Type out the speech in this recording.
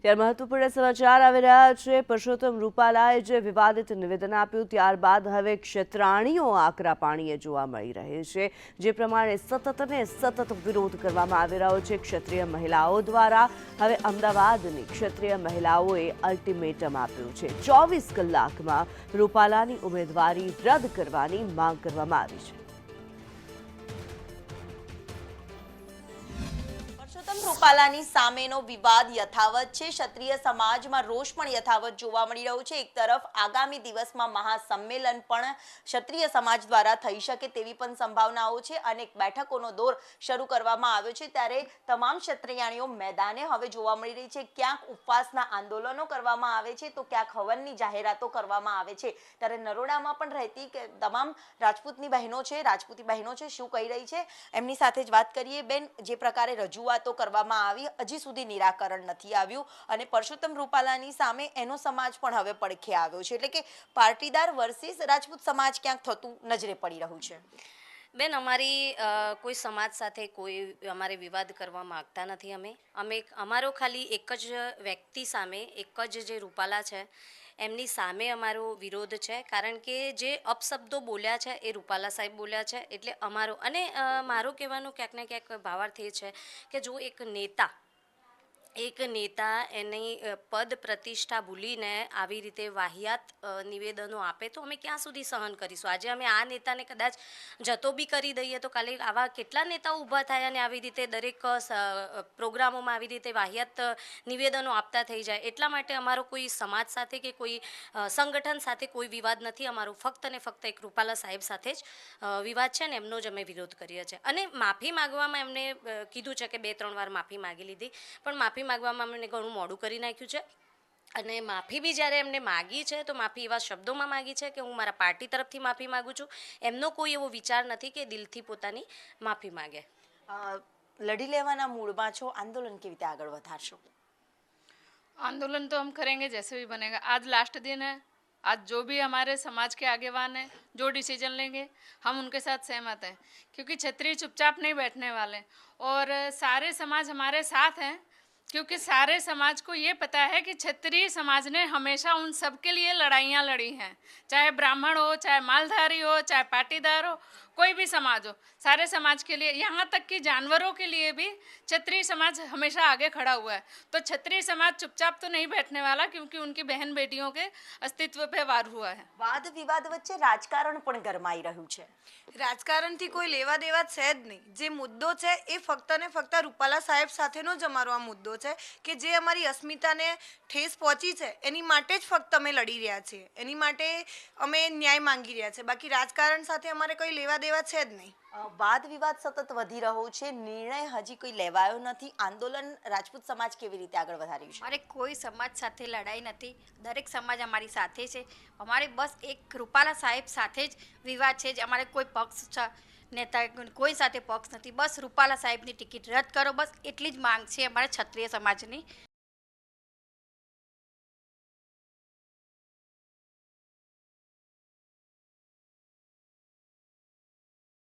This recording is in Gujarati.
ત્યારે મહત્વપૂર્ણ સમાચાર આવી રહ્યા છે। પરસોત્તમ રૂપાલાએ જે વિવાદિત નિવેદન આપ્યું ત્યારબાદ હવે ક્ષેત્રાણીઓ આકરા પાણીએ જોવા મળી રહે છે, જે પ્રમાણે સતત વિરોધ કરવામાં આવી રહ્યો છે ક્ષત્રિય મહિલાઓ દ્વારા। હવે અમદાવાદની ક્ષત્રિય મહિલાઓએ અલ્ટિમેટમ આપ્યું છે। 24 કલાકમાં રૂપાલાની ઉમેદવારી રદ કરવાની માંગ કરવામાં આવી છે। પરસોત્તમ રૂપાલાની સામેનો વિવાદ યથાવત છે। ક્ષત્રિય સમાજમાં રોષ પણ યથાવત જોવા મળી રહ્યો છે। એક તરફ આગામી દિવસમાં મહાસંમેલન પણ ક્ષત્રિય સમાજ દ્વારા થઈ શકે તેવી પણ સંભાવનાઓ છે। અનેક બેઠકોનો દોર શરૂ કરવામાં આવ્યો છે, ત્યારે તમામ ક્ષત્રિયાણીઓ મેદાને હવે જોવા મળી રહી છે। ક્યાંક ઉપવાસના આંદોલનો કરવામાં આવે છે તો ક્યાંક હવનની જાહેરાતો કરવામાં આવે છે। ત્યારે નરોડામાં પણ રહેતી કે તમામ રાજપૂતની બહેનો છે, રાજપૂતી બહેનો છે, શું કહી રહી છે એમની સાથે જ વાત કરીએ। બેન, જે પ્રકારે રજૂઆતો કરવામાં આવી, હજી સુધી નિરાકરણ નથી આવ્યું અને પરસોત્તમ રૂપાલાની સામે એનો સમાજ પણ હવે પડખે આવ્યો છે, એટલે કે પાટીદાર વર્સિસ રાજપૂત સમાજ ક્યાંક થતું નજરે પડી રહ્યું છે। બેન, અમારી કોઈ સમાજ સાથે કોઈ અમારે વિવાદ કરવા માગતા નથી। અમે અમારો ખાલી એક જ વ્યક્તિ સામે, એક જ જે રૂપાલા છે એમની સામે અમારો વિરોધ છે, કારણ કે જે અપશબ્દો બોલ્યા છે એ રૂપાલા સાહેબ બોલ્યા છે, એટલે અમારો અને મારો કહેવાનો ક્યાંક ને ક્યાંક ભાવાર્થ એ છે કે જો એક નેતા એની પદ પ્રતિષ્ઠા ભૂલીને આવી રીતે વાહિયાત નિવેદનો આપે તો અમે ક્યાં સુધી સહન કરીશું। આજે અમે આ નેતાને કદાચ જતો બી કરી દઈએ તો કાલે આવા કેટલા નેતાઓ ઊભા થાય અને આવી રીતે દરેક પ્રોગ્રામોમાં આવી રીતે વાહિયાત નિવેદનો આપતા થઈ જાય। એટલા માટે અમારો કોઈ સમાજ સાથે કે કોઈ સંગઠન સાથે કોઈ વિવાદ નથી। અમારો ફક્ત ને ફક્ત એક રૂપાલા સાહેબ સાથે જ વિવાદ છે ને એમનો જ અમે વિરોધ કરીએ છીએ। અને માફી માગવામાં એમને કીધું છે કે 2-3 વાર માફી માગી લીધી, પણ માફી માગવામાં એમને ઘણું મોડું કરી નાખ્યું છે। અને માફી બી જ્યારે એમને માગી છે તો માફી એવા શબ્દોમાં માગી છે કે હું મારા પાર્ટી તરફથી માફી માગું છું। એમનો કોઈ એવો વિચાર નથી કે દિલથી પોતાની માફી માગે। લડી લેવાના મૂડમાં છો, આંદોલન કેવી રીતે આગળ વધારશો? आंदोलन तो हम करेंगे जैसे भी बनेगा। आज लास्ट दिन है, आज जो भी हमारे समाज के आगेवान हैं जो डिसीजन लेंगे हम उनके साथ सहमत हैं, क्योंकि क्षत्रिय चुपचाप नहीं बैठने वाले और सारे समाज हमारे साथ हैं, क्योंकि सारे समाज को ये पता है कि क्षत्रिय समाज ने हमेशा उन सब के लिए लड़ाइयाँ लड़ी हैं, चाहे ब्राह्मण हो, चाहे मालधारी हो, चाहे पाटीदार हो, कोई भी समाज हो, सारे समाज के लिए, यहाँ तक कि जानवरों के लिए भी क्षत्रिय समाज हमेशा आगे खड़ा हुआ है। तो क्षत्रिय समाज चुपचाप तो नहीं बैठने वाला, क्योंकि उनकी बहन बेटियों के अस्तित्व पे वार हुआ है। વાદ વિવાદ વચ્ચે રાજકારણ પણ ગરમાઈ રહ્યું છે। રાજકારણથી કોઈ લેવા દેવા છે જ નહીં। જે મુદ્દો છે એ ફક્ત ને ફક્ત રૂપાલા સાહેબ સાથેનો જ અમારો આ મુદ્દો છે કે જે અમારી અસ્મિતાને ઠેસ પહોંચી છે એની માટે જ ફક્ત અમે લડી રહ્યા છીએ, એની માટે અમે ન્યાય માંગી રહ્યા છીએ। બાકી રાજકારણ સાથે અમારે કોઈ લેવા દેવા છે જ નહીં। વાદ વિવાદ સતત વધી રહ્યો છે, નિર્ણય હજી કોઈ લેવાયો નથી। આંદોલન રાજપૂત સમાજ કેવી રીતે આગળ વધાર્યું છે? અમારે કોઈ સમાજ સાથે લડાઈ નથી, દરેક સમાજ અમારી સાથે છે। અમારે બસ એક રૂપાલા સાહેબ સાથે જ વિવાદ છે, અમારે કોઈ પક્ષ નેતા કોઈ સાથે પક્ષ નથી। બસ રૂપાલા સાહેબની ટિકિટ રદ કરો, બસ એટલી જ માંગ છે અમારા ક્ષત્રિય સમાજની।